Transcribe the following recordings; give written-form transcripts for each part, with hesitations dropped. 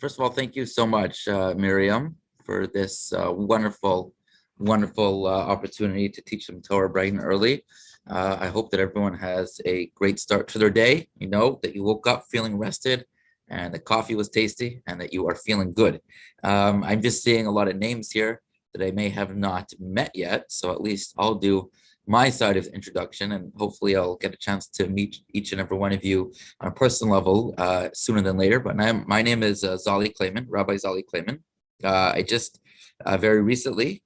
First of all, thank you so much, Miriam, for this wonderful opportunity to teach them Torah bright and early. I hope that everyone has a great start to their day. You know, that you woke up feeling rested and the coffee was tasty and that you are feeling good. I'm just seeing a lot of names here that I may have not met yet. So at least I'll do my side of the introduction, and hopefully I'll get a chance to meet each and every one of you on a personal level sooner than later. But my name is Zolly Claman, Rabbi Zolly Claman. I just very recently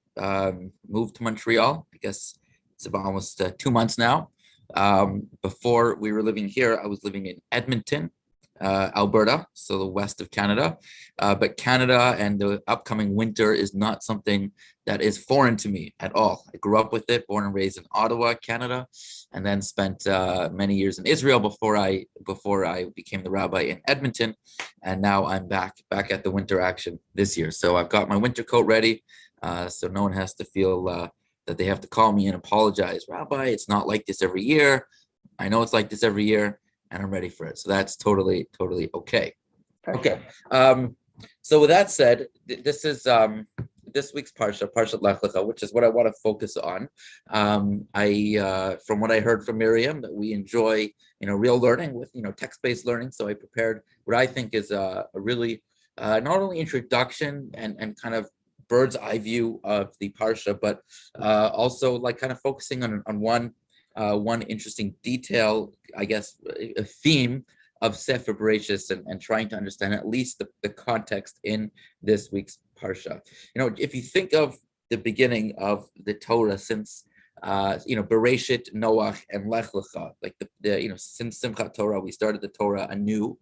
moved to Montreal. I guess it's about almost 2 months now. Before we were living here, I was living in Edmonton, Alberta, so the west of Canada. But Canada and the upcoming winter is not something that is foreign to me at all. I grew up with it, born and raised in Ottawa, Canada, and then spent many years in Israel before I became the rabbi in Edmonton. And now I'm back at the winter action this year. So I've got my winter coat ready, so no one has to feel that they have to call me and apologize. Rabbi, it's not like this every year. I know it's like this every year, and I'm ready for it. So that's totally okay. Perfect. Okay. So with that said, this is this week's Parashat Lech, which is what I want to focus on. I from what I heard from Miriam, that we enjoy real learning with text-based learning. So I prepared what I think is a really not only introduction and kind of bird's eye view of the Parsha, but also like kind of focusing on one interesting detail, I guess, a theme of Sefer Bereshis, and trying to understand at least the context in this week's Parsha. If you think of the beginning of the Torah, since Bereshit, Noach, and Lech Lecha, like since Simchat Torah, we started the Torah anew,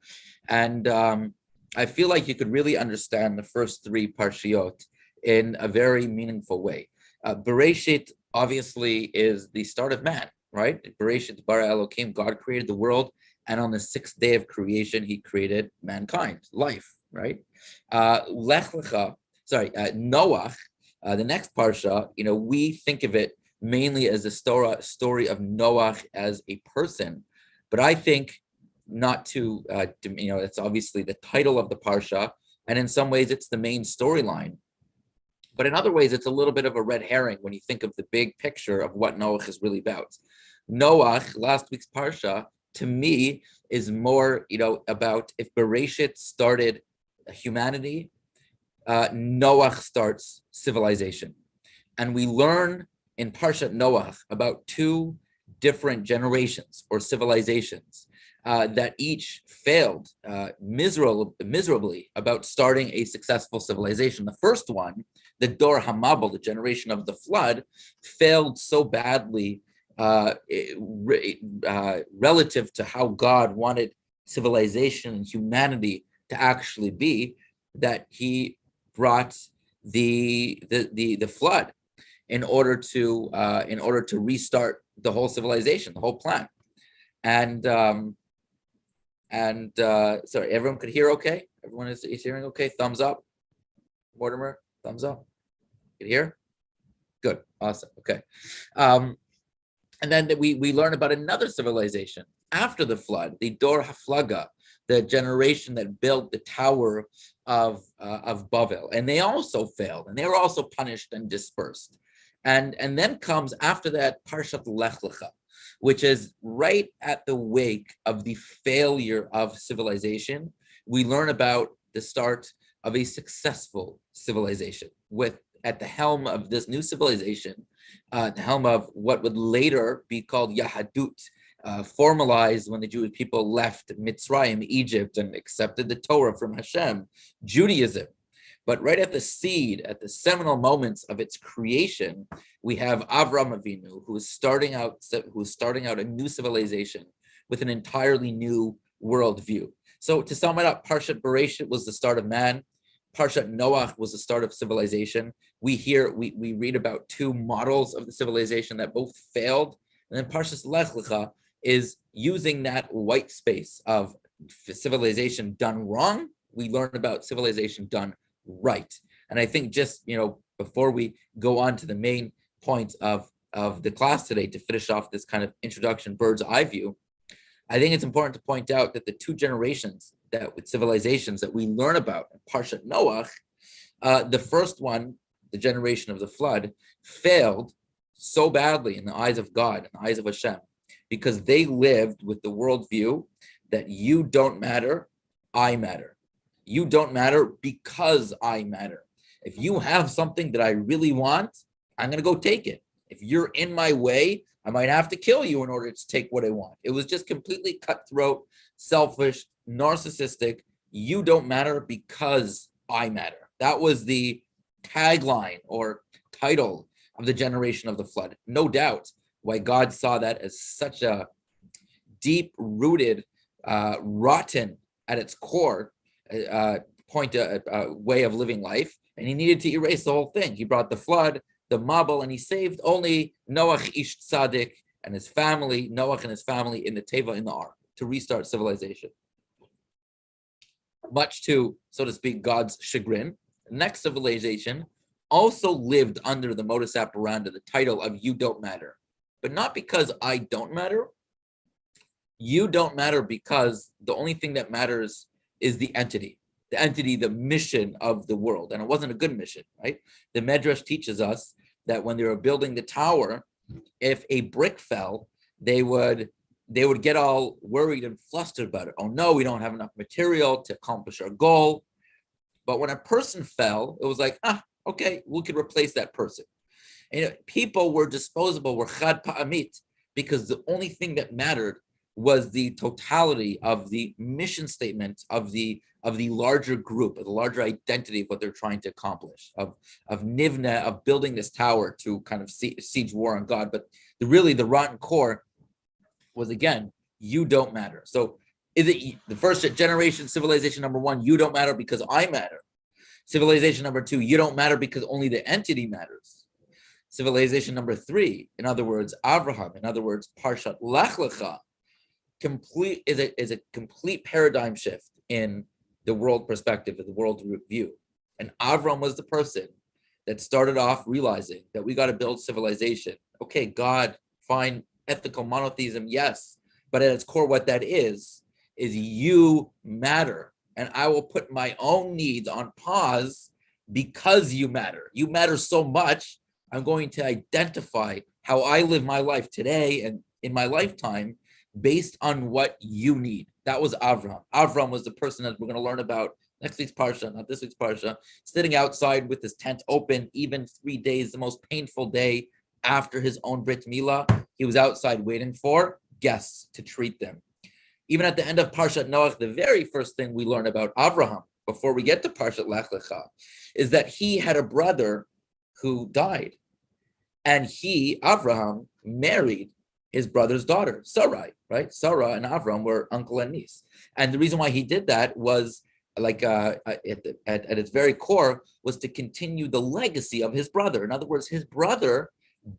and I feel like you could really understand the first three Parshiot in a very meaningful way. Bereshit obviously is the start of man, right? Bereshit bara Elokim, God created the world, and on the sixth day of creation, He created mankind, life, right? Lech Lecha, Noach, the next parsha, we think of it mainly as a story of Noach as a person, but I think not to, it's obviously the title of the parsha, and in some ways it's the main storyline. But in other ways, it's a little bit of a red herring when you think of the big picture of what Noach is really about. Noach, last week's parsha, to me, is more, about if Bereshit started humanity, Noach starts civilization. And we learn in Parashat Noach about two different generations or civilizations that each failed miserably about starting a successful civilization. The first one, the Dor HaMabul, the generation of the flood, failed so badly relative to how God wanted civilization and humanity to actually be, that He brought the flood in order to restart the whole civilization, the whole plan. And sorry, everyone could hear okay? Everyone is hearing okay? Thumbs up. Mortimer, thumbs up. You hear? Good, awesome, okay. And then we learn about another civilization after the flood, the Dor HaFlaga, the generation that built the Tower of Babel, and they also failed, and they were also punished and dispersed. And then comes after that Parashat Lech Lecha, which is right at the wake of the failure of civilization. We learn about the start of a successful civilization at the helm of this new civilization, the helm of what would later be called Yahadut, formalized when the Jewish people left Mitzrayim, Egypt, and accepted the Torah from Hashem, Judaism. But right at the seed, at the seminal moments of its creation, we have Avram Avinu, who is starting out a new civilization with an entirely new worldview. So to sum it up, Parshat Bereshit was the start of man. Parshat Noach was the start of civilization. We read about two models of the civilization that both failed. And then Parshat Lech Lecha is using that white space of civilization done wrong. We learn about civilization done right. And I think just, before we go on to the main points of the class today, to finish off this kind of introduction bird's eye view, I think it's important to point out that the two generations that with civilizations that we learn about in Parashat Noach, the first one, the generation of the flood, failed so badly in the eyes of God, in the eyes of Hashem, because they lived with the worldview that you don't matter, I matter. You don't matter because I matter. If you have something that I really want, I'm going to go take it. If you're in my way, I might have to kill you in order to take what I want. It was just completely cutthroat, selfish, narcissistic. You don't matter because I matter. That was the tagline or title of the generation of the flood. No doubt why God saw that as such a deep-rooted, rotten at its core way of living life, and he needed to erase the whole thing. He brought the flood, the Mabel, and he saved only Noach Ish Tzaddik and his family, Noach and his family in the Teva, in the Ark, to restart civilization. Much to, so to speak, God's chagrin, the next civilization also lived under the modus operandi, the title of you don't matter. But not because I don't matter. You don't matter because the only thing that matters is the entity, the mission of the world. And it wasn't a good mission, right? The Medrash teaches us that when they were building the tower, if a brick fell, they would get all worried and flustered about it. Oh no, we don't have enough material to accomplish our goal. But when a person fell, it was like, okay, we could replace that person. And people were disposable, were chad pa'amit, because the only thing that mattered was the totality of the mission statement of the larger group, of the larger identity of what they're trying to accomplish, of Nivna, of building this tower to kind of siege war on God. But the rotten core was, again, you don't matter. So is it the first generation civilization number one, you don't matter because I matter? Civilization number two, you don't matter because only the entity matters. Civilization number three, in other words, Abraham, in other words, Parashat Lecha, is a complete paradigm shift in the world perspective, of the world view. And Avram was the person that started off realizing that we got to build civilization. Okay, God, fine, ethical monotheism, yes. But at its core, what that is you matter. And I will put my own needs on pause because you matter. You matter so much. I'm going to identify how I live my life today and in my lifetime based on what you need. That was Avram. Avram was the person that we're going to learn about next week's Parsha, not this week's Parsha, sitting outside with his tent open, even 3 days, the most painful day after his own Brit Milah. He was outside waiting for guests to treat them. Even at the end of Parashat Noach, the very first thing we learn about Avraham, before we get to Parashat Lech Lecha, is that he had a brother who died. And Avraham, married his brother's daughter, Sarai, right? Sarah and Avram were uncle and niece. And the reason why he did that was, at its very core, was to continue the legacy of his brother. In other words, his brother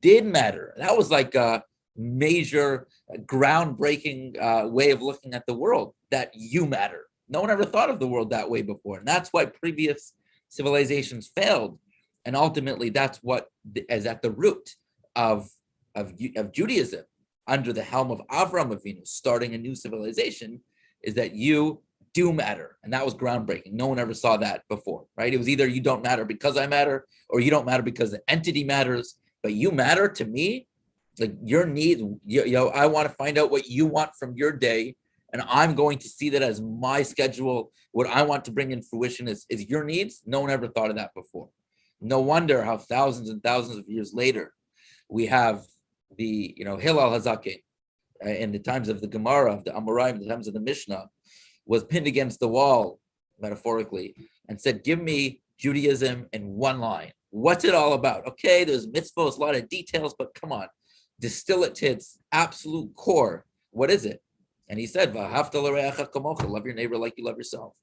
did matter. That was like a major, groundbreaking way of looking at the world, that you matter. No one ever thought of the world that way before. And that's why previous civilizations failed. And ultimately, that's what is at the root of Judaism, under the helm of Avram Avinu, starting a new civilization, is that you do matter. And that was groundbreaking. No one ever saw that before, right? It was either you don't matter because I matter, or you don't matter because the entity matters, but you matter to me. Like your needs, I want to find out what you want from your day, and I'm going to see that as my schedule. What I want to bring in fruition is your needs. No one ever thought of that before. No wonder how thousands and thousands of years later, we have the Hillel Hazaken in the times of the Gemara, of the Amoraim, the times of the Mishnah, was pinned against the wall, metaphorically, and said, give me Judaism in one line. What's it all about? Okay, there's mitzvahs, a lot of details, but come on, distill it to its absolute core. What is it? And he said, V'ahavta l'reacha kamocha, love your neighbor like you love yourself.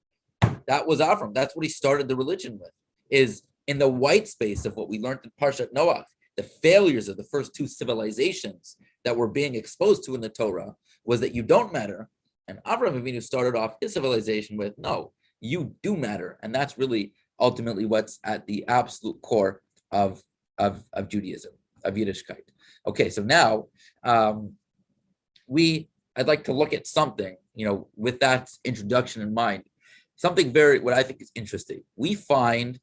That was Avram. That's what he started the religion with, is in the white space of what we learned in Parashat Noach, the failures of the first two civilizations that were being exposed to in the Torah, was that you don't matter. And Avraham Avinu started off his civilization with, no, you do matter. And that's really ultimately what's at the absolute core of Judaism, of Yiddishkeit. Okay, so now I'd like to look at something with that introduction in mind, something what I think is interesting. We find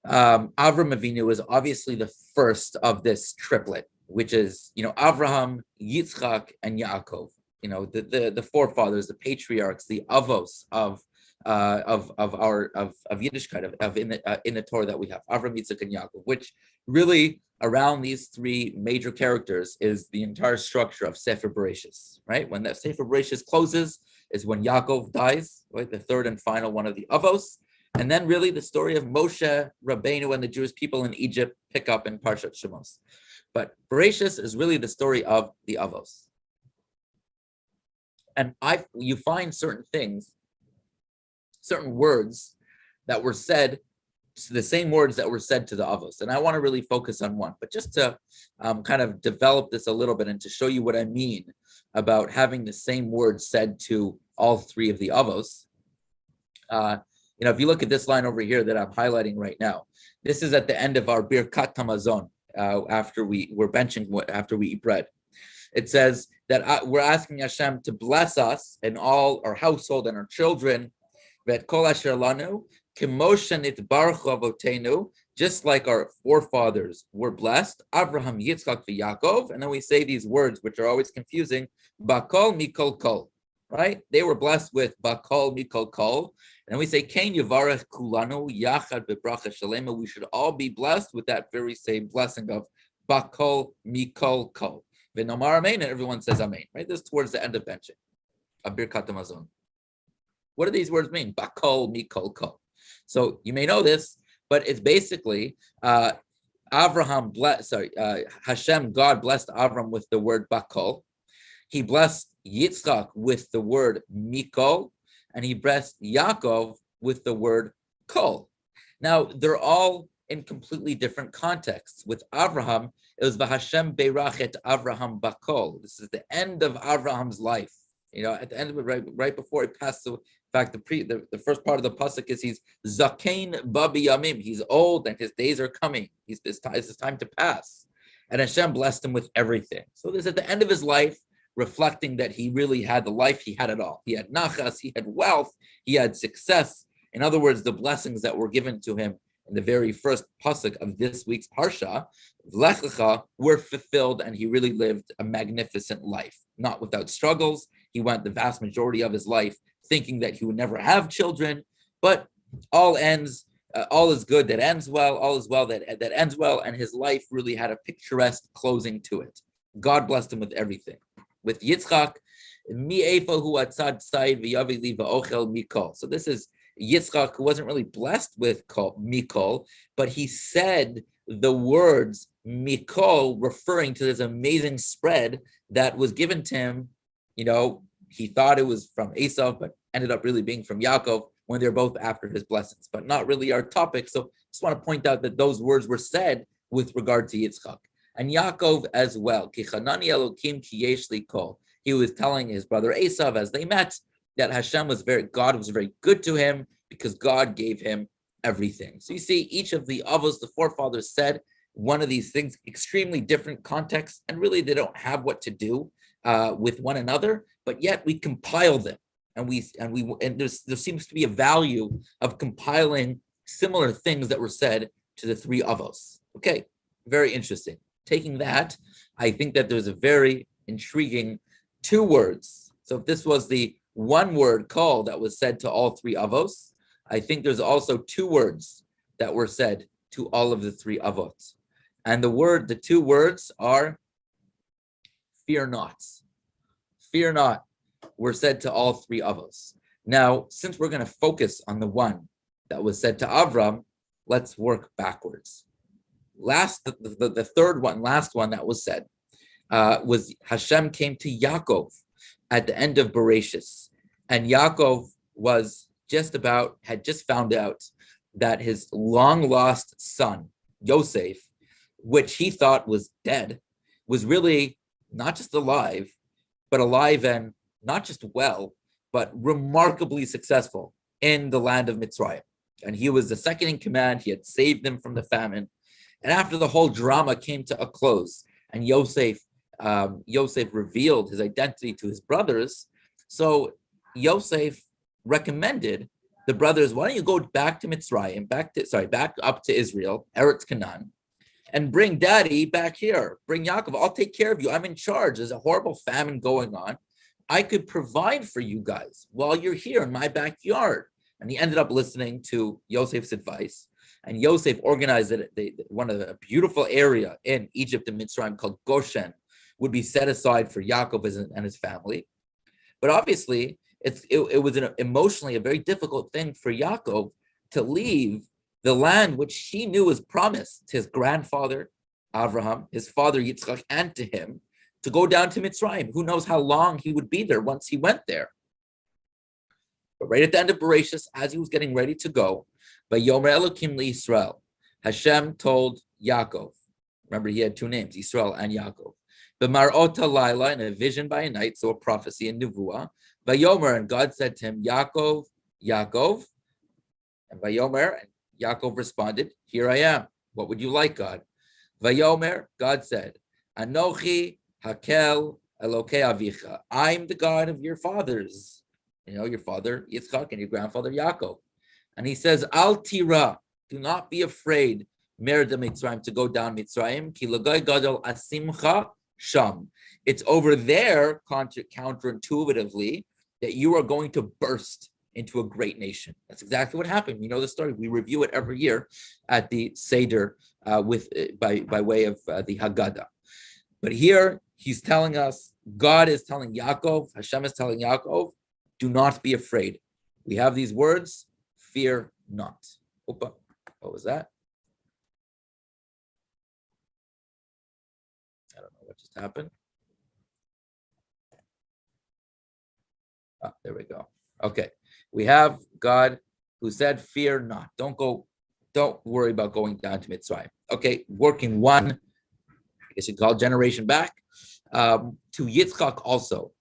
Avram Avinu is obviously the first of this triplet, which is, Avraham, Yitzchak, and Yaakov. The forefathers, the patriarchs, the avos of Yiddishkeit, in the Torah that we have, Avram, Yitzchak, and Yaakov, which really around these three major characters is the entire structure of Sefer Bereshis, right? When that Sefer Bereshis closes is when Yaakov dies, right? The third and final one of the avos. And then really the story of Moshe, Rabbeinu, and the Jewish people in Egypt pick up in Parashat Shemos. But Bereshis is really the story of the avos. And you find certain things, certain words that were said, the same words that were said to the avos. And I want to really focus on one, but just to kind of develop this a little bit and to show you what I mean about having the same words said to all three of the avos. If you look at this line over here that I'm highlighting right now, this is at the end of our Birkat Hamazon, after we're benching, after we eat bread. It says that we're asking Hashem to bless us and all our household and our children, just like our forefathers were blessed, Abraham, Yitzchak, Yaakov, and then we say these words, which are always confusing, Bakol Mikol Kol, right? They were blessed with Bakol Mikol Kol, and we say, Kain Yavarech Kulanu Yachad Bebracha Shalema. We should all be blessed with that very same blessing of Bakol Mikol Kol. V'nomar Amen, and everyone says Amen, right? This is towards the end of benching, of Birkat Hamazon. What do these words mean? Bakol Mikol Kol. So you may know this, but it's basically Hashem, God blessed Avram with the word Bakol. He blessed Yitzchak with the word Mikol, and he blessed Yaakov with the word Kol. Now, they're all in completely different contexts. With Avraham, it was V'Hashem Beirachet Avraham Bakol. This is the end of Avraham's life. At the end of it, right before he passed away. In fact, the first part of the pasuk is he's Zakein Babi Yamim. He's old and his days are coming. It's his time to pass. And Hashem blessed him with everything. So this is at the end of his life, reflecting that he really had the life, he had it all. He had nachas, he had wealth, he had success. In other words, the blessings that were given to him in the very first pasuk of this week's parsha, Lecha, were fulfilled, and he really lived a magnificent life, not without struggles. He went the vast majority of his life thinking that he would never have children, but all is good that ends well, all is well that ends well, and his life really had a picturesque closing to it. God blessed him with everything. With Yitzchak, so this is Yitzchak, who wasn't really blessed with Mikol, but he said the words Mikol, referring to this amazing spread that was given to him. He thought it was from Esau, but ended up really being from Yaakov when they're both after his blessings, but not really our topic. So just want to point out that those words were said with regard to Yitzchak. And Yaakov as well. He was telling his brother Esau as they met that God was very good to him because God gave him everything. So you see, each of the avos, the forefathers, said one of these things, extremely different contexts, and really they don't have what to do with one another, but yet we compile them, and there seems to be a value of compiling similar things that were said to the three avos. Okay, very interesting. Taking that, I think that there's a very intriguing two words. So if this was the one word call that was said to all three avos, I think there's also two words that were said to all of the three avot. And the two words are fear not. Fear not were said to all three avos. Now, since we're going to focus on the one that was said to Avram, let's work backwards. The third one, last one that was said, was Hashem came to Yaakov at the end of Bereshis, and Yaakov had just found out that his long lost son Yosef, which he thought was dead, was really not just alive, but alive and not just well, but remarkably successful in the land of Mitzrayim. And he was the second in command. He had saved them from the famine. And after the whole drama came to a close, and Yosef revealed his identity to his brothers, So Yosef recommended the brothers, why don't you go back to Mitzrayim, back up to Israel, Eretz Canaan, and bring daddy back here. Bring Yaakov. I'll take care of you. I'm in charge. There's a horrible famine going on. I could provide for you guys while you're here in my backyard. And he ended up listening to Yosef's advice. And Yosef organized one of a beautiful area in Egypt and Mitzrayim called Goshen would be set aside for Yaakov and his family. But obviously, it was emotionally a very difficult thing for Yaakov to leave the land which he knew was promised to his grandfather, Avraham, his father, Yitzchak, and to him, to go down to Mitzrayim. Who knows how long he would be there once he went there. But right at the end of Bereshis, as he was getting ready to go, Vayomer Elokim LeYisrael, Hashem told Yaakov, remember he had two names, Yisrael and Yaakov, B'mar'ota Laila, in a vision by night, so a prophecy in Nevuah, Vayomer, and God said to him, Yaakov, Yaakov, and Vayomer, and Yaakov responded, here I am. What would you like, God? Vayomer, God said, Anochi Hakel Elokei Avicha. I'm the God of your fathers. Your father Yitzchak and your grandfather Yaakov. And he says, Al Tira, do not be afraid, Merda Mitzrayim, to go down Mitzrayim. Ki Lagai Gadol Asimcha Sham. It's over there, counterintuitively, that you are going to burst into a great nation. That's exactly what happened. You know the story. We review it every year at the Seder by way of the Haggadah. But here he's telling us, God is telling Yaakov, Hashem is telling Yaakov, do not be afraid. We have these words, fear not. Opa, what was that? I don't know what just happened. There we go. Okay. We have God who said, fear not. Don't worry about going down to Mitzrayim. Okay, working one, I guess you call it generation back, to Yitzchak also.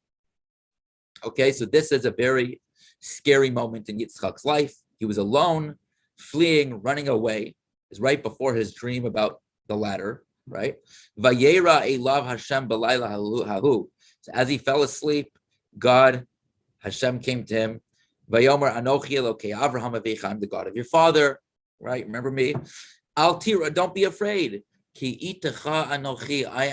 Okay, so this is a very scary moment in Yitzchak's life. He was alone, fleeing, running away. It's right before his dream about the ladder, right? Vayera elav Hashem b'layla hahu. So as he fell asleep, Hashem came to him. Vayomer Anochi Elokei Avraham Avicha, I'm the God of your father, right? Remember me? Al Tira, don't be afraid. Ki itecha Anochi, I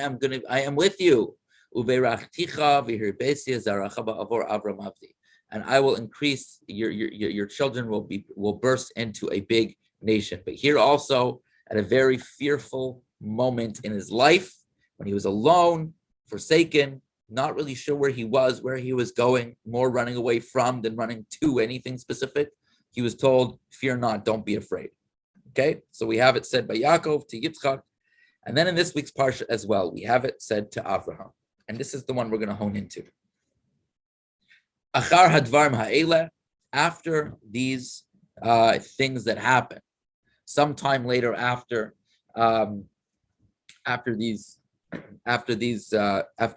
am with you. Uverachticha v'hirbesi zaracha ba'avor Avram Avdi, and I will increase your children will burst into a big nation. But here also, at a very fearful moment in his life, when he was alone, forsaken, not really sure where he was going, more running away from than running to anything specific. He was told, fear not, don't be afraid. Okay, so we have it said by Yaakov to Yitzchak. And then in this week's Parsha as well, we have it said to Avraham. And this is the one we're going to hone into. Achar hadvarim ha'eleh, after these things that happen, sometime later after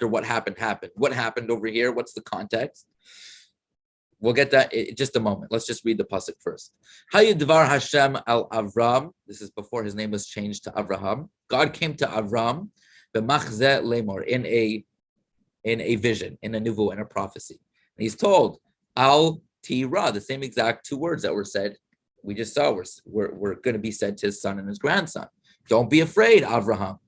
what happened. What happened over here? What's the context? We'll get that in just a moment. Let's just read the pasuk first. Hayidvar Hashem al Avram. This is before his name was changed to Avraham. God came to Avram b'machzeh lemor, in a vision, in a nuvu, in a prophecy. And he's told al tira, the same exact two words that were said. We just saw were going to be said to his son and his grandson. Don't be afraid, Avraham.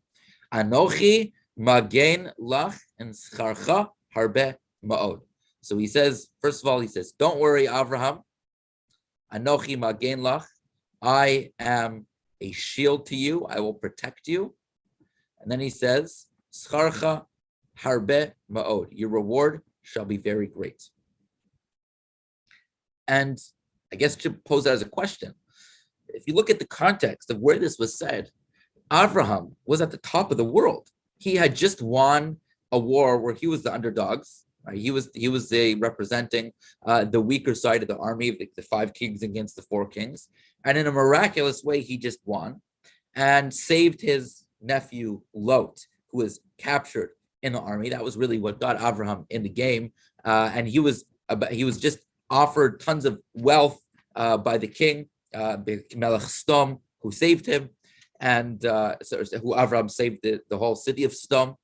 Anochi magen lach and scharcha harbe ma'od. So he says, first of all, don't worry, Avraham. Anochi magen lach. I am a shield to you. I will protect you. And then he says, scharcha harbe ma'od. Your reward shall be very great. And I guess to pose that as a question, if you look at the context of where this was said, Avraham was at the top of the world. He had just won a war where he was the underdogs. Right? He was representing the weaker side of the army, the 5 kings against the 4 kings. And in a miraculous way, he just won and saved his nephew Lot, who was captured in the army. That was really what got Avraham in the game. And he was just offered tons of wealth by the king, Melech Stom, who saved him, and who Avraham saved the whole city of Stom.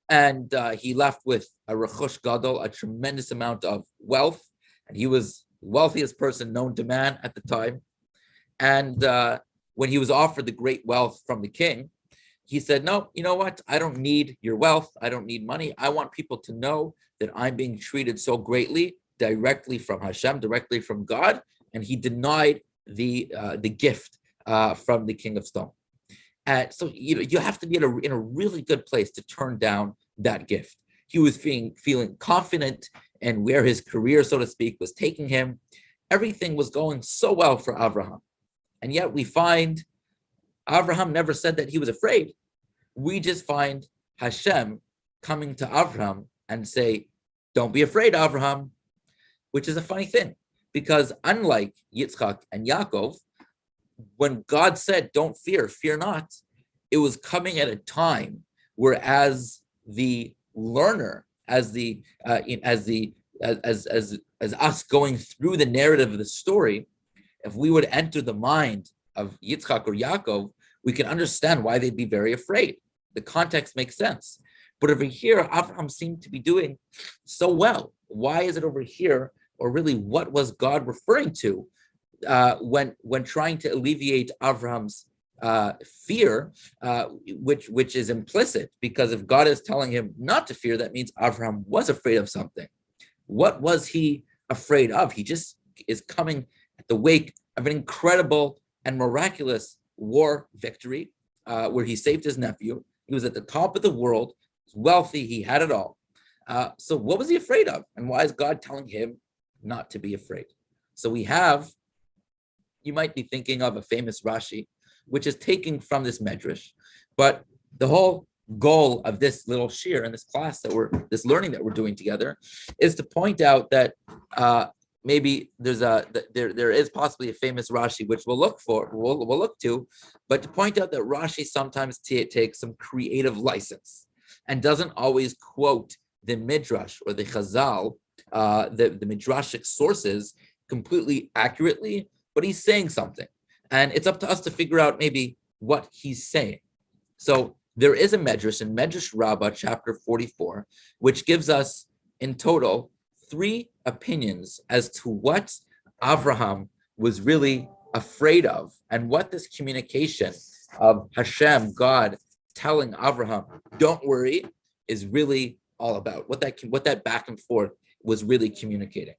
And he left with a rechush gadol, a tremendous amount of wealth, and he was the wealthiest person known to man at the time. And when he was offered the great wealth from the king, he said, no, you know what? I don't need your wealth. I don't need money. I want people to know that I'm being treated so greatly, directly from Hashem, directly from God. And he denied the gift from the king of stone. So you have to be in a really good place to turn down that gift. He was feeling confident in where his career, so to speak, was taking him. Everything was going so well for Abraham. And yet we find Abraham never said that he was afraid. We just find Hashem coming to Abraham and say, don't be afraid, Abraham, which is a funny thing, because unlike Yitzchak and Yaakov, when God said, don't fear, fear not, it was coming at a time where as the learner, as us going through the narrative of the story, if we would enter the mind of Yitzchak or Yaakov, we can understand why they'd be very afraid. The context makes sense. But over here, Abraham seemed to be doing so well. Why is it over here? Or really, what was God referring to when trying to alleviate Abraham's fear, which is implicit? Because if God is telling him not to fear, that means Abraham was afraid of something. What was he afraid of? He just is coming at the wake of an incredible and miraculous war victory where he saved his nephew. He was at the top of the world, he was wealthy, he had it all. So what was he afraid of? And why is God telling him not to be afraid? So we have, you might be thinking of a famous Rashi, which is taken from this medrash, but the whole goal of this little shiur and this class this learning that we're doing together is to point out that maybe there is possibly a famous Rashi which we'll look to, but to point out that Rashi sometimes takes some creative license and doesn't always quote the midrash or the Chazal, the midrashic sources completely accurately, but he's saying something, and it's up to us to figure out maybe what he's saying. So there is a medrash in Medrash Rabbah, chapter 44, which gives us in total 3 opinions as to what Avraham was really afraid of, and what this communication of Hashem, God, telling Avraham, don't worry, is really all about, what that back and forth was really communicating.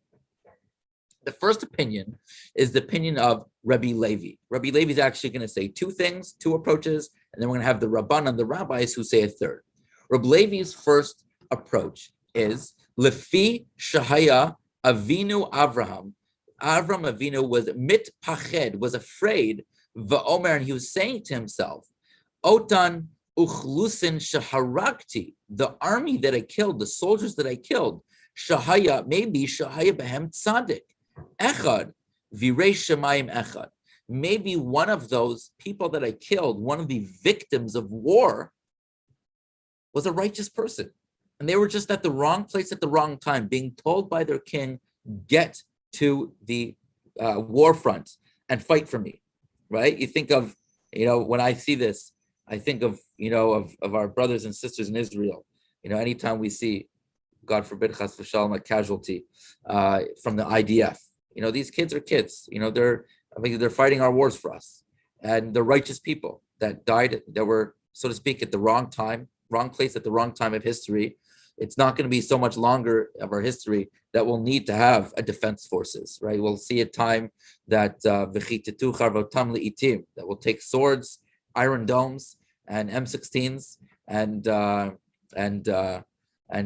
The first opinion is the opinion of Rabbi Levi. Rabbi Levi is actually going to say 2 things, 2 approaches, and then we're going to have the Rabbanan, the rabbis, who say a third. Rabbi Levi's first approach is Lefi Shahaya Avinu Avraham. Avram Avinu was mitpached, was afraid, va'omer, and he was saying to himself, Otan uchlusin shaharagti, the army that I killed, the soldiers that I killed, Shahaya, maybe Shahaya behem tzadik, echad, virei shemayim echad. Maybe one of those people that I killed, one of the victims of war, was a righteous person. And they were just at the wrong place at the wrong time, being told by their king, get to the war front and fight for me, right? You think of, when I see this, I think of, of our brothers and sisters in Israel. Anytime we see, God forbid, chas v'shalom, a casualty from the IDF, these kids are kids. They're fighting our wars for us, and they're righteous people that died, that were, so to speak, at the wrong time, wrong place at the wrong time of history. It's not going to be so much longer of our history that we'll need to have a defense forces, right? We'll see a time that that will take swords, iron domes, and M16s, and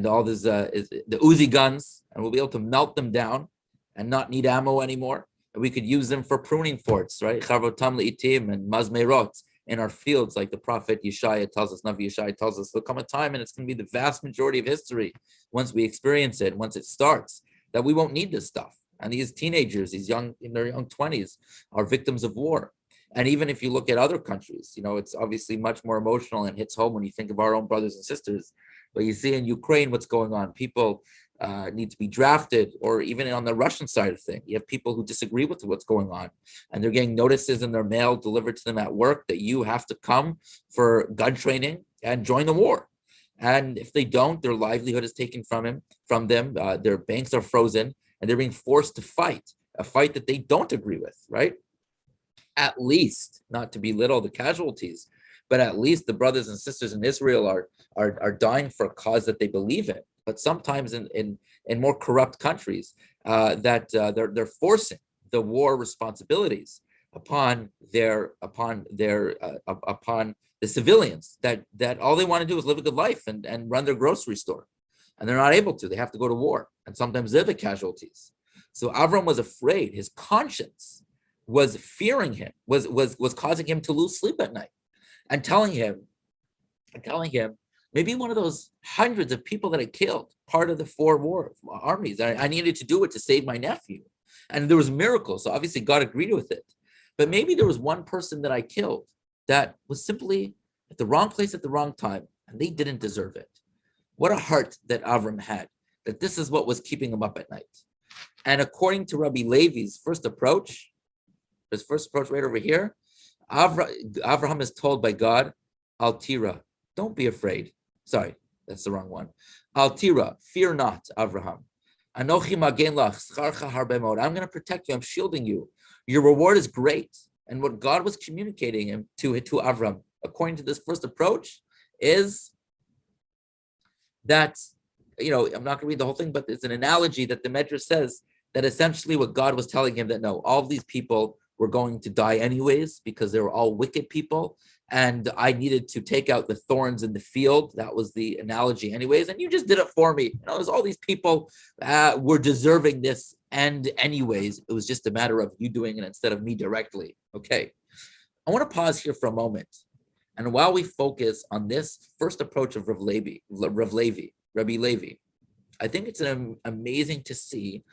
all this the Uzi guns, and we'll be able to melt them down and not need ammo anymore. And we could use them for pruning forts, right? Charvotam le'itim and mazmeirot in our fields, like the prophet Yeshaya tells us, Navi Yeshaya tells us, there'll come a time, and it's going to be the vast majority of history, once we experience it, once it starts, that we won't need this stuff. And these teenagers, these young, in their young 20s, are victims of war. And even if you look at other countries, it's obviously much more emotional and hits home when you think of our own brothers and sisters. But you see in Ukraine what's going on. People need to be drafted, or even on the Russian side of things, you have people who disagree with what's going on, and they're getting notices in their mail delivered to them at work that you have to come for gun training and join the war. And if they don't, their livelihood is taken from them. Their banks are frozen, and they're being forced to fight a fight that they don't agree with, right? At least, not to belittle the casualties, but at least the brothers and sisters in Israel are dying for a cause that they believe in. But sometimes in more corrupt countries, they're forcing the war responsibilities upon the civilians that all they want to do is live a good life and run their grocery store, and they're not able to. They have to go to war, and sometimes they're the casualties. So Avram was afraid. His conscience was fearing him, was causing him to lose sleep at night, and telling him, maybe one of those hundreds of people that I killed, part of the four war armies, I needed to do it to save my nephew. And there was miracles, so obviously God agreed with it. But maybe there was one person that I killed that was simply at the wrong place at the wrong time, and they didn't deserve it. What a heart that Avram had, that this is what was keeping him up at night. And according to Rabbi Levi's first approach, right over here, Avraham is told by God, Al Tira, don't be afraid. Sorry, that's the wrong one. Al Tira, fear not, Avraham. Anochi magen lach, scharcha harbe mod. I'm going to protect you. I'm shielding you. Your reward is great. And what God was communicating him to Avram, according to this first approach, is that, I'm not going to read the whole thing, but it's an analogy that the Medrash says that essentially what God was telling him, that no, all of these people were going to die anyways because they were all wicked people, and I needed to take out the thorns in the field. That was the analogy anyways, and you just did it for me. There's all these people were deserving this, and anyways, it was just a matter of you doing it instead of me directly. Okay, I want to pause here for a moment, and while we focus on this first approach of Rabbi Levi, I think it's amazing to see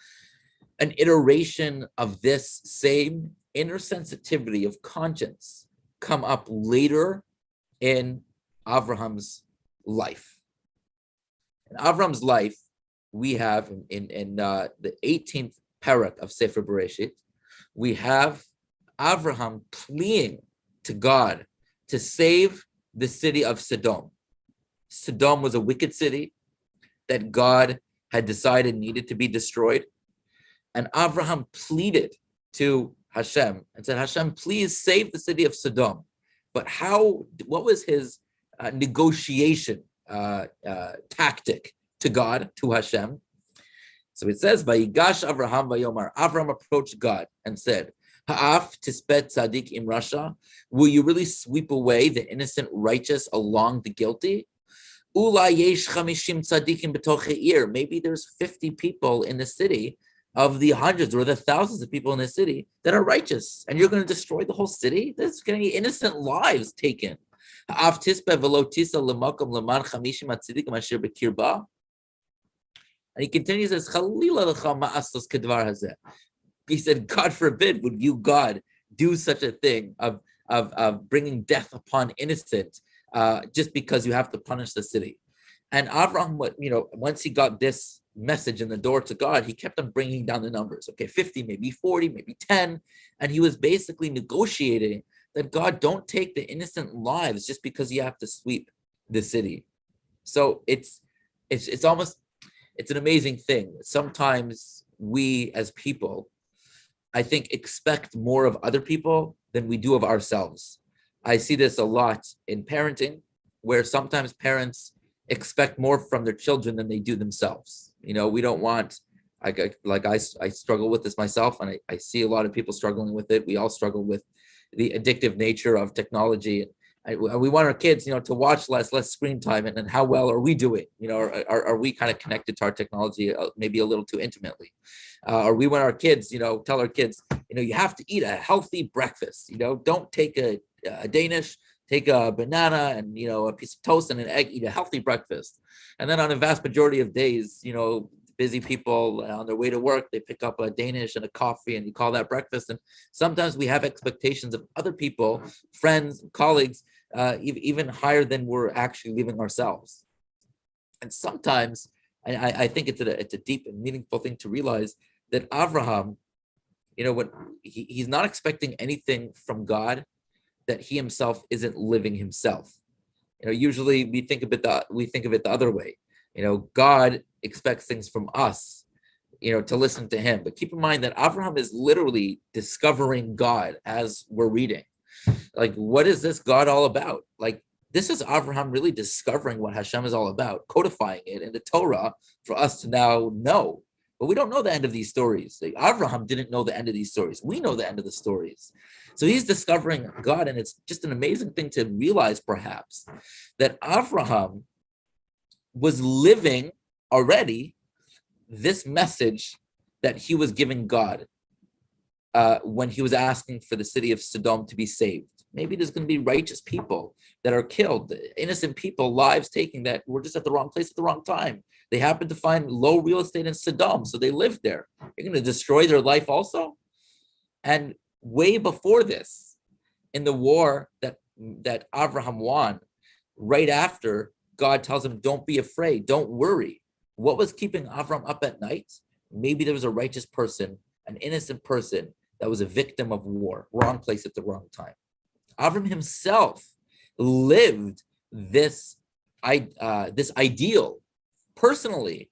an iteration of this same inner sensitivity of conscience come up later in Avraham's life. In Avraham's life, we have in the 18th parak of Sefer Bereshit, we have Avraham pleading to God to save the city of Sodom. Sodom was a wicked city that God had decided needed to be destroyed. And Avraham pleaded to Hashem and said, Hashem, please save the city of Sodom. But what was his negotiation tactic to God, to Hashem? So it says, Vayigash Avraham vayomar. Avraham approached God and said, Ha'af tispet tzaddik im rasha. Will you really sweep away the innocent righteous along the guilty? Ula yesh chamishim tzaddikim b'toch ha'ir. Maybe there's 50 people in the city of the hundreds or the thousands of people in the city that are righteous, and you're going to destroy the whole city? There's going to be innocent lives taken. And he continues as he said, God forbid would you, God, do such a thing of bringing death upon innocent just because you have to punish the city. And Avraham, once he got this message in the door to God, he kept on bringing down the numbers. Okay, 50, maybe 40, maybe 10. And he was basically negotiating that God, don't take the innocent lives just because you have to sweep the city. So it's an amazing thing. Sometimes we as people, I think, expect more of other people than we do of ourselves. I see this a lot in parenting, where sometimes parents expect more from their children than they do themselves. We don't want, I struggle with this myself, and I see a lot of people struggling with it. We all struggle with the addictive nature of technology. We want our kids, to watch less screen time, and how well are we doing? Are we kind of connected to our technology maybe a little too intimately? Or we want our kids, tell our kids, you have to eat a healthy breakfast. Don't take a Danish, take a banana and a piece of toast and an egg, eat a healthy breakfast. And then on a vast majority of days, busy people on their way to work, they pick up a Danish and a coffee, and you call that breakfast. And sometimes we have expectations of other people, friends, colleagues, even higher than we're actually leaving ourselves. And sometimes I think it's a deep and meaningful thing to realize that Avraham, when he's not expecting anything from God that he himself isn't living himself. Usually we think of it the other way. God expects things from us, to listen to him. But keep in mind that Abraham is literally discovering God as we're reading. Like, what is this God all about? Like, this is Abraham really discovering what Hashem is all about, codifying it in the Torah for us to now know. But we don't know the end of these stories. Like, Abraham didn't know the end of these stories. We know the end of the stories. So he's discovering God, and it's just an amazing thing to realize, perhaps, that Abraham was living already this message that he was giving God when he was asking for the city of Sodom to be saved. Maybe there's going to be righteous people that are killed, innocent people, lives taken, that were just at the wrong place at the wrong time. They happened to find low real estate in Sodom, so they lived there. You're going to destroy their life also? And way before this, in the war that Abraham won, right after, God tells him, don't be afraid, don't worry. What was keeping Abraham up at night? Maybe there was a righteous person, an innocent person that was a victim of war, wrong place at the wrong time. Abraham himself lived this ideal personally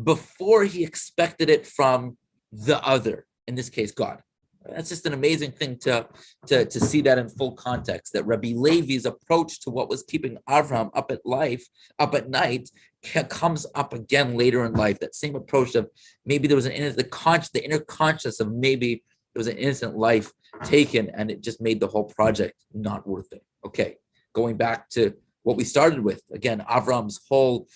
before he expected it from the other, in this case, God. That's just an amazing thing to see that in full context, that Rabbi Levi's approach to what was keeping Abraham up at night comes up again later in life. That same approach of maybe there was the inner conscious of maybe there was an innocent life taken, and it just made the whole project not worth it. Okay, going back to what we started with, again, Avram's whole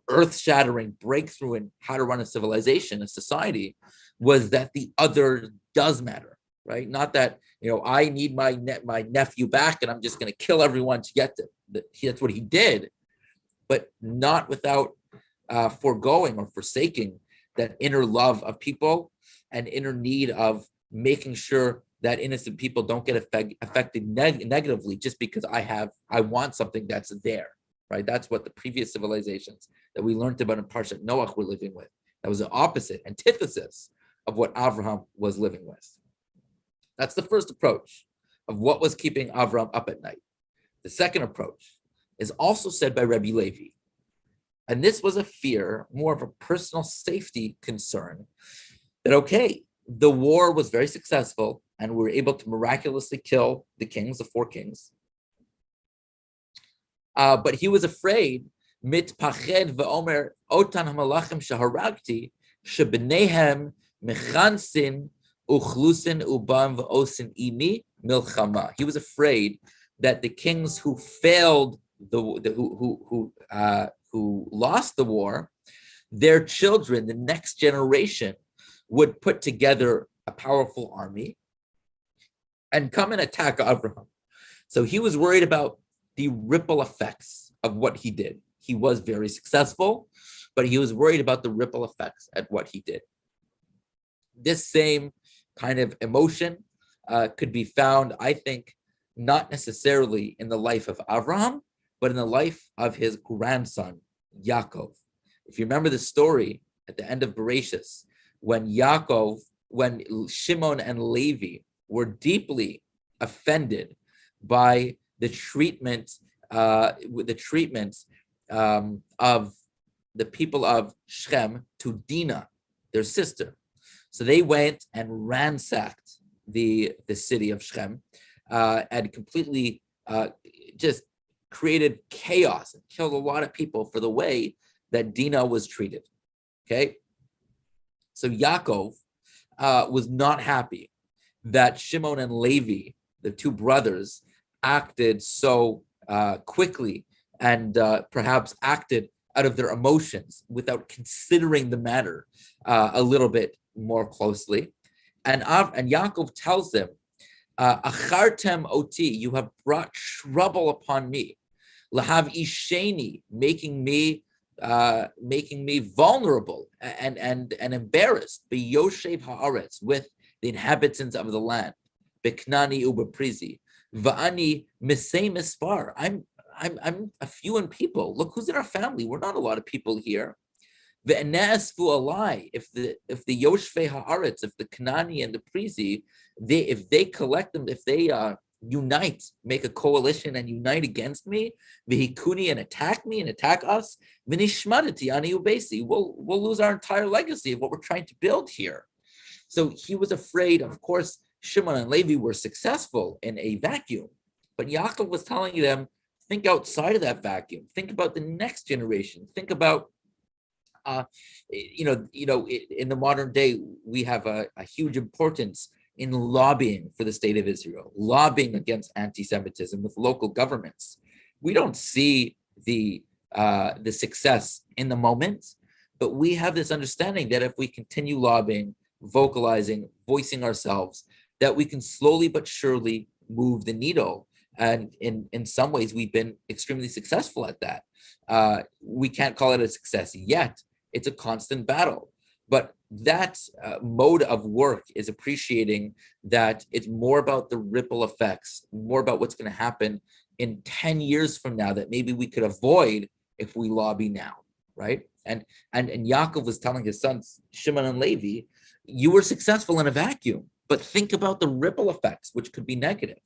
earth-shattering breakthrough in how to run a civilization, a society, was that the other does matter, right? Not that, I need my nephew back and I'm just going to kill everyone to get them. That's what he did, but not without foregoing or forsaking that inner love of people and inner need of making sure that innocent people don't get affected negatively just because I want something that's there, right? That's what the previous civilizations that we learned about in Parashat Noach were living with. That was the opposite, antithesis of what Abraham was living with. That's the first approach of what was keeping Abraham up at night. The second approach is also said by Rabbi Levi. And this was a fear, more of a personal safety concern, that, okay, the war was very successful and we were able to miraculously kill the kings, the four kings. But he was afraid, mitpached v'omer otan hamalachim shaharagti shebneihem mechansin uchlusin ubam v'osin imi milchama. He was afraid that the kings who failed, who lost the war, their children, the next generation, would put together a powerful army and come and attack Abraham. So he was worried about the ripple effects of what he did. He was very successful, but he was worried about the ripple effects at what he did. This same kind of emotion could be found, I think, not necessarily in the life of Abraham, but in the life of his grandson, Yaakov. If you remember the story at the end of Bereshis, when Shimon and Levi were deeply offended by the treatment of the people of Shechem to Dinah, their sister. So they went and ransacked the city of Shechem and completely just created chaos and killed a lot of people for the way that Dinah was treated. Okay, so Yaakov was not happy that Shimon and Levi, the two brothers, acted so quickly and perhaps acted out of their emotions without considering the matter a little bit more closely. And Yaakov tells them, Achartem oti, you have brought trouble upon me. Lahav isheni, making me vulnerable and embarrassed. B'yoshev haaretz, with the inhabitants of the land. B'knani u'b'prizi. Va'ani misei mispar. I'm a few in people. Look who's in our family. We're not a lot of people here. Ve'nesfu alai. If the Yoshvei haaretz, if the Knani and the Prizi, if they collect them, if they unite, make a coalition and unite against me, vihikuni, and attack me and attack us, vinishmadati ani ubesi, we'll lose our entire legacy of what we're trying to build here. So he was afraid. Of course, Shimon and Levi were successful in a vacuum, but Yaakov was telling them, think outside of that vacuum. Think about the next generation. Think about, in the modern day, we have a huge importance in lobbying for the state of Israel, lobbying against anti-Semitism with local governments. We don't see the success in the moment, but we have this understanding that if we continue lobbying, vocalizing, voicing ourselves, that we can slowly but surely move the needle. And in some ways, we've been extremely successful at that. We can't call it a success yet. It's a constant battle. But that mode of work is appreciating that it's more about the ripple effects, more about what's going to happen in 10 years from now that maybe we could avoid if we lobby now, right? And Yaakov was telling his sons, Shimon and Levi, you were successful in a vacuum, but think about the ripple effects, which could be negative.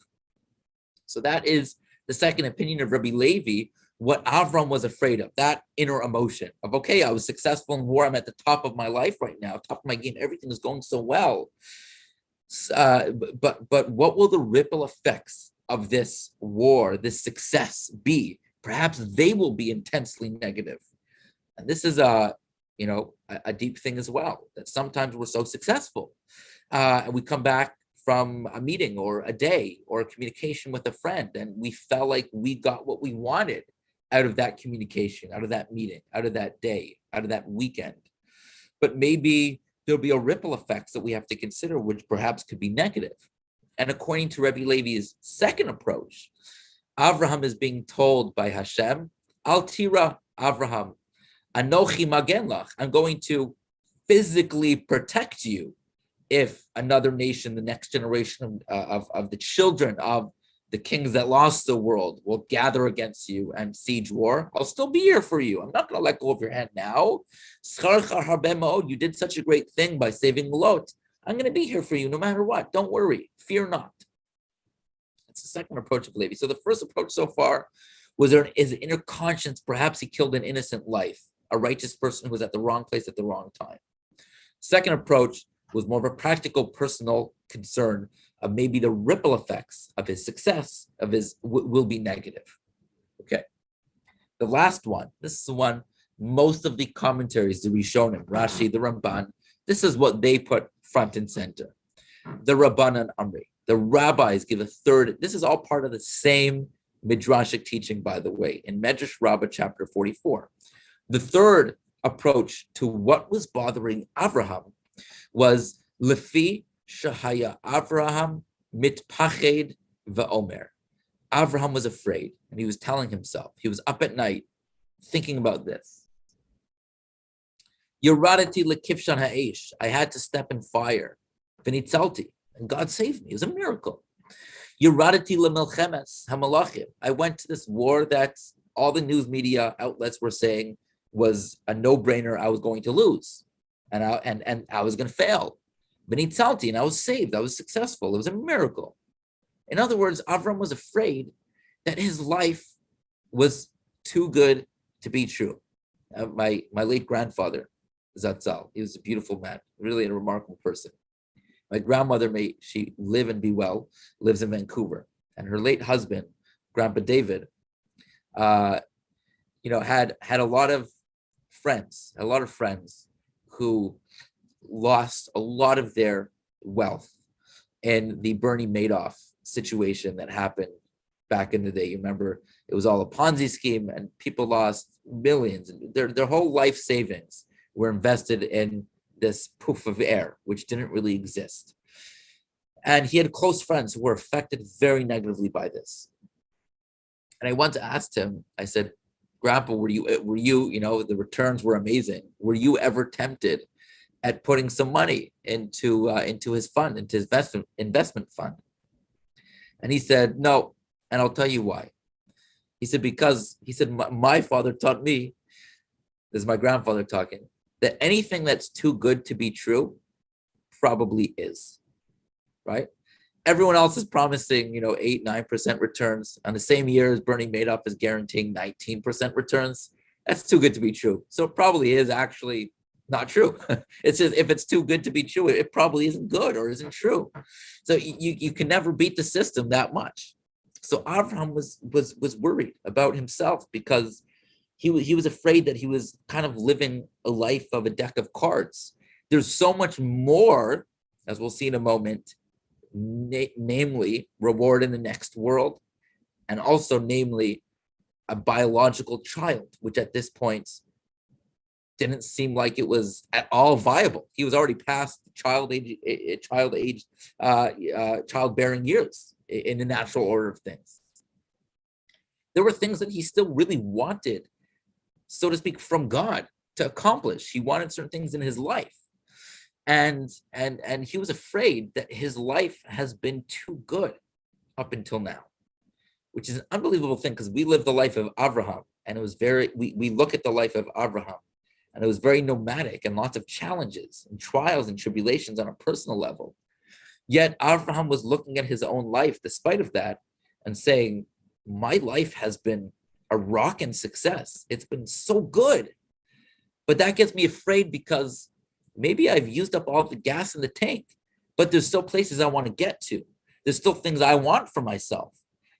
So that is the second opinion of Rabbi Levi, what Avram was afraid of, that inner emotion of, okay, I was successful in war. I'm at the top of my life right now, top of my game. Everything is going so well. But what will the ripple effects of this war, this success be? Perhaps they will be intensely negative. And this is a deep thing as well, that sometimes we're so successful and we come back from a meeting or a day or a communication with a friend, and we felt like we got what we wanted out of that communication, out of that meeting, out of that day, out of that weekend. But maybe there'll be a ripple effects that we have to consider, which perhaps could be negative. And according to Rabbi Levi's second approach, Avraham is being told by Hashem, Al tira Avraham, Anochi magen lach, I'm going to physically protect you if another nation, the next generation of the children of the kings that lost the world will gather against you and siege war, I'll still be here for you. I'm not going to let go of your hand now. You did such a great thing by saving Lot. I'm going to be here for you no matter what. Don't worry. Fear not. That's the second approach of Levi. So the first approach so far was there is an inner conscience. Perhaps he killed an innocent life, a righteous person who was at the wrong place at the wrong time. Second approach was more of a practical, personal concern of maybe the ripple effects of his success, of his will be negative. Okay. The last one, this is the one, most of the commentaries, the Rishonim, Rashi, the Ramban, this is what they put front and center. The Rabbanan Amri, the rabbis give a third, this is all part of the same Midrashic teaching, by the way, in Medrash Rabbah chapter 44. The third approach to what was bothering Avraham was Lefi Shahaya Avraham mitpached ve'omer. Avraham was afraid, and he was telling himself, he was up at night thinking about this. Yeradati lekifshan ha'esh, I had to step in fire. V'nitzalti, and God saved me. It was a miracle. Yeradati lemelchemes hamalachim, I went to this war that all the news media outlets were saying was a no-brainer. I was going to lose, and I was going to fail. B'nitzalti, and I was saved. I was successful. It was a miracle. In other words, Avram was afraid that his life was too good to be true. My late grandfather, Zatzal, he was a beautiful man, really a remarkable person. My grandmother, may she live and be well, lives in Vancouver, and her late husband, Grandpa David, had a lot of friends who lost a lot of their wealth in the Bernie Madoff situation that happened back in the day. You remember, it was all a Ponzi scheme, and people lost millions. Their whole life savings were invested in this poof of air, which didn't really exist. And he had close friends who were affected very negatively by this. And I once asked him, I said, Grandpa, were you, the returns were amazing. Were you ever tempted at putting some money into his fund, into his investment fund? And he said, no. And I'll tell you why. He said, because my father taught me, this is my grandfather talking, that anything that's too good to be true probably is, right? Everyone else is promising, 8, 9% returns. On the same year as Bernie Madoff is guaranteeing 19% returns. That's too good to be true. So it probably is actually not true. It's just, if it's too good to be true, it probably isn't good or isn't true. So you can never beat the system that much. So Abraham was worried about himself because he was afraid that he was kind of living a life of a deck of cards. There's so much more, as we'll see in a moment, namely reward in the next world, and also namely a biological child, which at this point didn't seem like it was at all viable. He was already past childbearing years in the natural order of things. There were things that he still really wanted, so to speak, from God to accomplish. He wanted certain things in his life. And he was afraid that his life has been too good up until now, which is an unbelievable thing, because we live the life of Abraham, and it was we look at the life of Abraham, and it was very nomadic and lots of challenges and trials and tribulations on a personal level. Yet Abraham was looking at his own life, despite of that, and saying, my life has been a rockin' success. It's been so good. But that gets me afraid, because maybe I've used up all the gas in the tank, but there's still places I want to get to. There's still things I want for myself.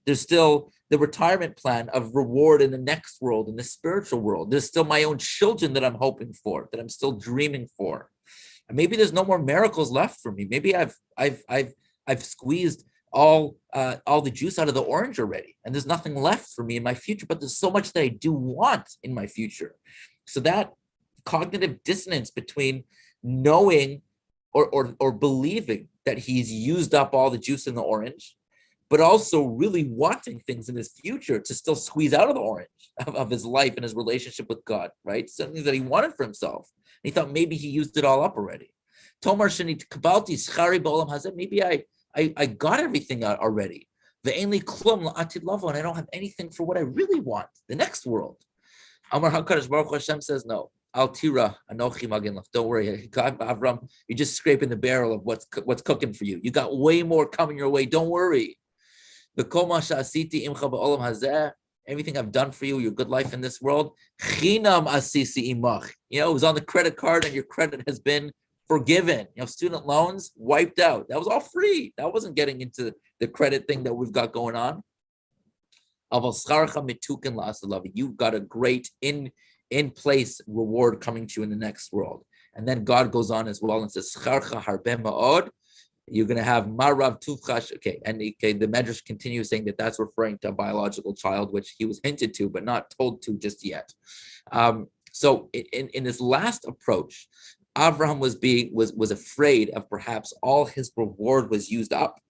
There's still the retirement plan of reward in the next world, in the spiritual world. There's still my own children that I'm hoping for, that I'm still dreaming for. And maybe there's no more miracles left for me. Maybe I've squeezed all the juice out of the orange already, and there's nothing left for me in my future. But there's so much that I do want in my future. So that cognitive dissonance between knowing or believing that he's used up all the juice in the orange, but also really wanting things in his future to still squeeze out of the orange of his life and his relationship with God, right? Something that he wanted for himself. He thought maybe he used it all up already. Tomar Shani Kabalti Schari Bolam Hazet, maybe I got everything out already. Ve'enli klum la'atid lavo, and I don't have anything for what I really want, the next world. Amar HaKadosh Baruch Hashem says, no. Al tira anochi magin. Don't worry, God, Avram, you're just scraping the barrel of what's cooking for you. You got way more coming your way. Don't worry. Everything I've done for you, your good life in this world, chinam asisi imach. It was on the credit card, and your credit has been forgiven. Student loans wiped out. That was all free. That wasn't getting into the credit thing that we've got going on. You've got a great in place reward coming to you in the next world. And then God goes on as well and says, you're going to have marav tufchash. Okay, and the Medrash continues saying that that's referring to a biological child, which he was hinted to but not told to just yet. So in his last approach, Abraham was afraid of perhaps all his reward was used up,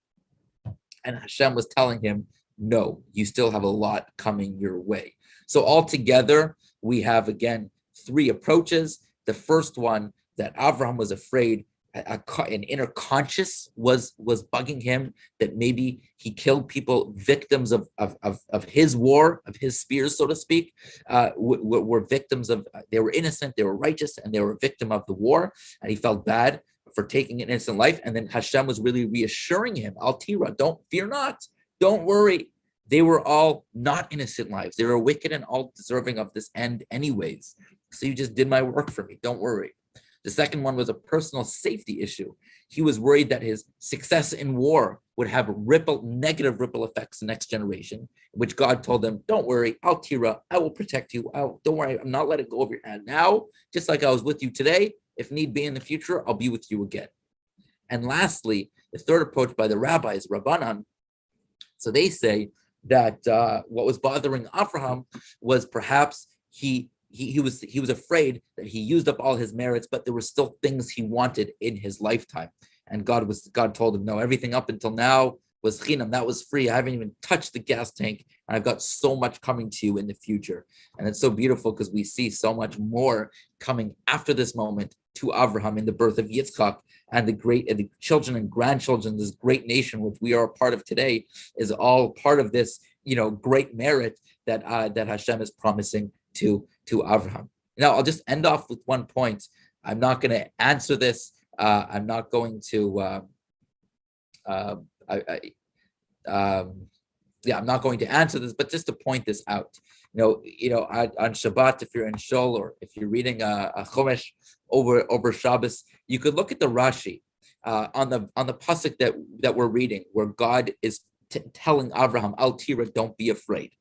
and Hashem was telling him, no, you still have a lot coming your way. So altogether, we have, again, 3 approaches. The first one, that Abraham was afraid, an inner conscience was bugging him, that maybe he killed people, victims of his war, of his spears, so to speak, were victims of, they were innocent, they were righteous, and they were a victim of the war, and he felt bad for taking an innocent life. And then Hashem was really reassuring him, Al tira, don't fear not, don't worry. They were all not innocent lives. They were wicked and all deserving of this end anyways. So you just did my work for me. Don't worry. The second one was a personal safety issue. He was worried that his success in war would have negative ripple effects in the next generation, which God told them, don't worry, Al tira, I will protect you. Don't worry, I'm not letting go of your hand now. Just like I was with you today, if need be in the future, I'll be with you again. And lastly, the third approach by the rabbis, Rabbanan, so they say that what was bothering Abraham was perhaps he was afraid that he used up all his merits, but there were still things he wanted in his lifetime. And God told him, no, everything up until now was chinam, that was free. I haven't even touched the gas tank, and I've got so much coming to you in the future. And it's so beautiful because we see so much more coming after this moment to Abraham in the birth of Yitzchak, and the children and grandchildren, this great nation which we are a part of today, is all part of this, great merit that Hashem is promising to Abraham. Now, I'll just end off with one point. I'm not going to answer this. I'm not going to I'm not going to answer this, but just to point this out. On Shabbat, if you're in Shul or if you're reading a Chumash over Shabbos, you could look at the Rashi on the pasuk that we're reading, where God is telling Avraham, Al Tira, don't be afraid.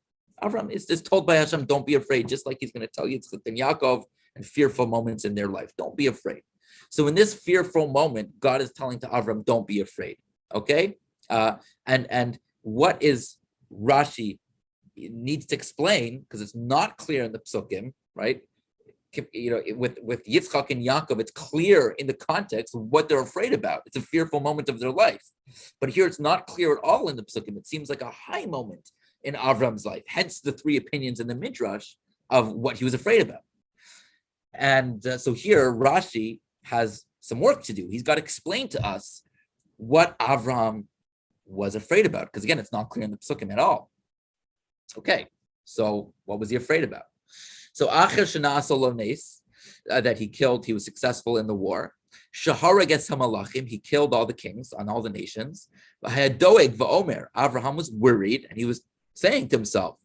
Avraham is just told by Hashem, don't be afraid, just like he's going to tell you Yitzchak and Yaakov and fearful moments in their life. Don't be afraid. So in this fearful moment, God is telling to Avraham, don't be afraid. Okay? And what is Rashi needs to explain, because it's not clear in the psukim, right? With Yitzchak and Yaakov, it's clear in the context of what they're afraid about. It's a fearful moment of their life. But here it's not clear at all in the psukim. It seems like a high moment in Avram's life, hence the three opinions in the Midrash of what he was afraid about. And so here Rashi has some work to do. He's got to explain to us what Avram was afraid about, because again, it's not clear in the psukim at all. Okay, so what was he afraid about? So Acher Shana Solones, that he killed, he was successful in the war. Shahara gets Hamalachim, he killed all the kings on all the nations. Doeg Va'omer, Avraham was worried, and he was saying to himself,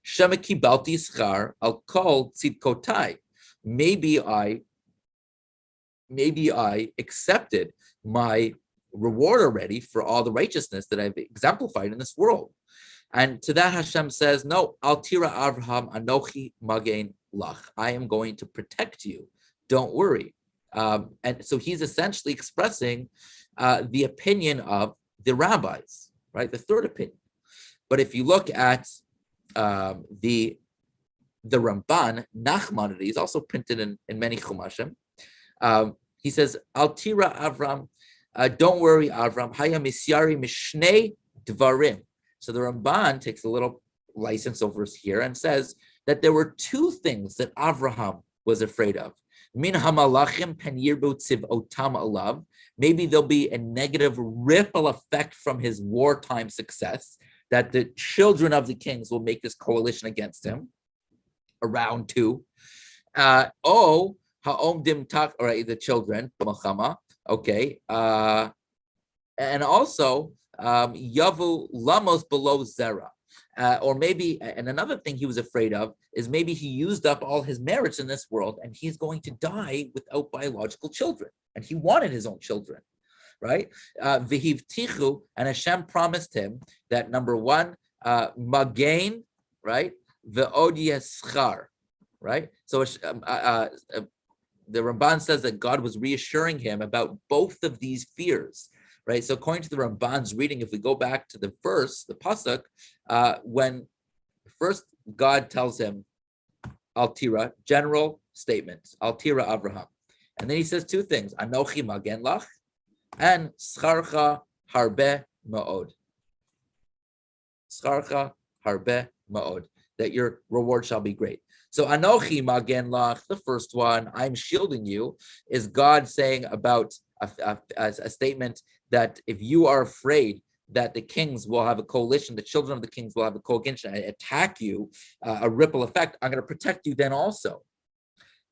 Shema kibalti schar al kol tzidkotai. Maybe I accepted my reward already for all the righteousness that I've exemplified in this world. And to that Hashem says, no, Al Tira Avraham Anochi Magen Lach. I am going to protect you. Don't worry. And so he's essentially expressing the opinion of the rabbis, right? The third opinion. But if you look at the Ramban, Nachmanides, he's also printed in many Chumashim. He says, Al Tira Avram, don't worry, Avram. Haya misyari mishnei dvarim. So the Ramban takes a little license over here and says that there were two things that Avraham was afraid of. Min hamalachim pen yirbu tziv'otam alav. Maybe there'll be a negative ripple effect from his wartime success, that the children of the kings will make this coalition against him. Around two. Ha'omdim tak, or the children, Malchama. Okay. And also, Yavu Lamos below Zera. Or maybe, and another thing he was afraid of is maybe he used up all his merits in this world and he's going to die without biological children. And he wanted his own children, right? Vihiv Tichu, and Hashem promised him that number one, Magain, right? Ve'od yeschar, right? So the Ramban says that God was reassuring him about both of these fears, right? So according to the Ramban's reading, if we go back to the verse, the pasuk, when first God tells him, Altira, general statement, Altira Avraham. And then he says two things, Anochi magen lach, and Scharcha harbe ma'od. Scharcha harbe ma'od, that your reward shall be great. So Anochi Magen Lach, the first one, I'm shielding you, is God saying about a statement that if you are afraid that the kings will have a coalition, the children of the kings will have a coalition and attack you, a ripple effect, I'm going to protect you then also.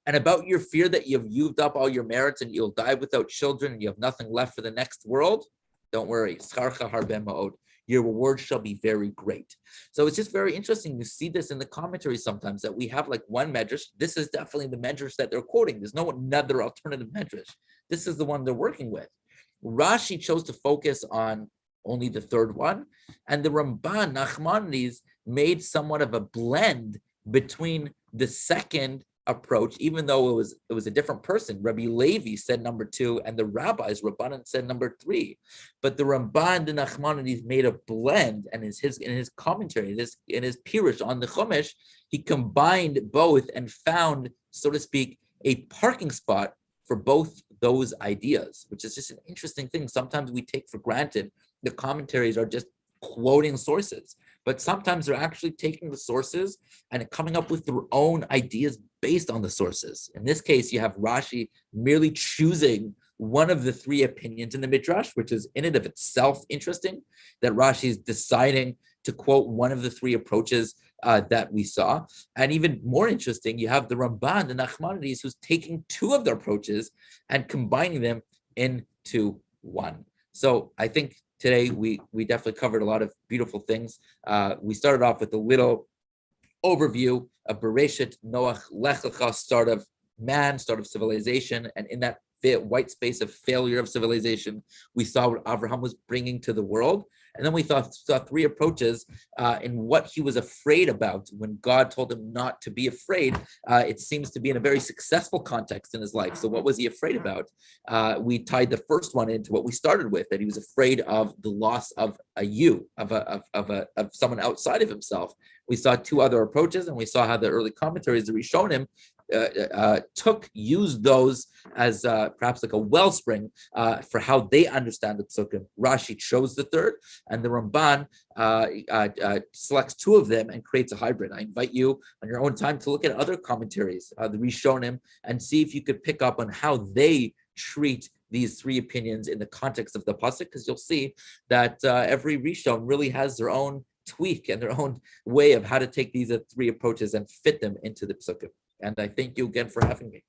And about your fear that you've used up all your merits and you'll die without children and you have nothing left for the next world, don't worry. Scharcha harbe ma'od. Your reward shall be very great. So it's just very interesting to see this in the commentaries sometimes, that we have like one medrash. This is definitely the medrash that they're quoting. There's no another alternative medrash. This is the one they're working with. Rashi chose to focus on only the third one, and the Ramban, Nachmanides, made somewhat of a blend between the second approach, even though it was a different person. Rabbi Levi said number two, and the rabbis, Rabbanan, said number three. But the Ramban, the Nachmanides, made a blend, and in his commentary, in his Pirush on the Chumash, he combined both and found, so to speak, a parking spot for both those ideas, which is just an interesting thing. Sometimes we take for granted the commentaries are just quoting sources, but sometimes they're actually taking the sources and coming up with their own ideas based on the sources. In this case, you have Rashi merely choosing one of the three opinions in the Midrash, which is in and of itself interesting, that Rashi is deciding to quote one of the three approaches that we saw. And even more interesting, you have the Ramban, the Nachmanides, who's taking two of their approaches and combining them into one. So I think today we definitely covered a lot of beautiful things. We started off with a little overview of Bereshit, Noach, Lecha, start of man, start of civilization, and in that white space of failure of civilization, we saw what Abraham was bringing to the world. And then we saw three approaches in what he was afraid about when God told him not to be afraid. It seems to be in a very successful context in his life. So what was he afraid about? We tied the first one into what we started with, that he was afraid of the loss of of someone outside of himself. We saw two other approaches, and we saw how the early commentaries that we shown him used those as perhaps like a wellspring for how they understand the psukim. Rashi chose the third, and the Ramban selects two of them and creates a hybrid. I invite you on your own time to look at other commentaries, the Rishonim, and see if you could pick up on how they treat these three opinions in the context of the pasuk, because you'll see that every Rishon really has their own tweak and their own way of how to take these three approaches and fit them into the psukim. And I thank you again for having me.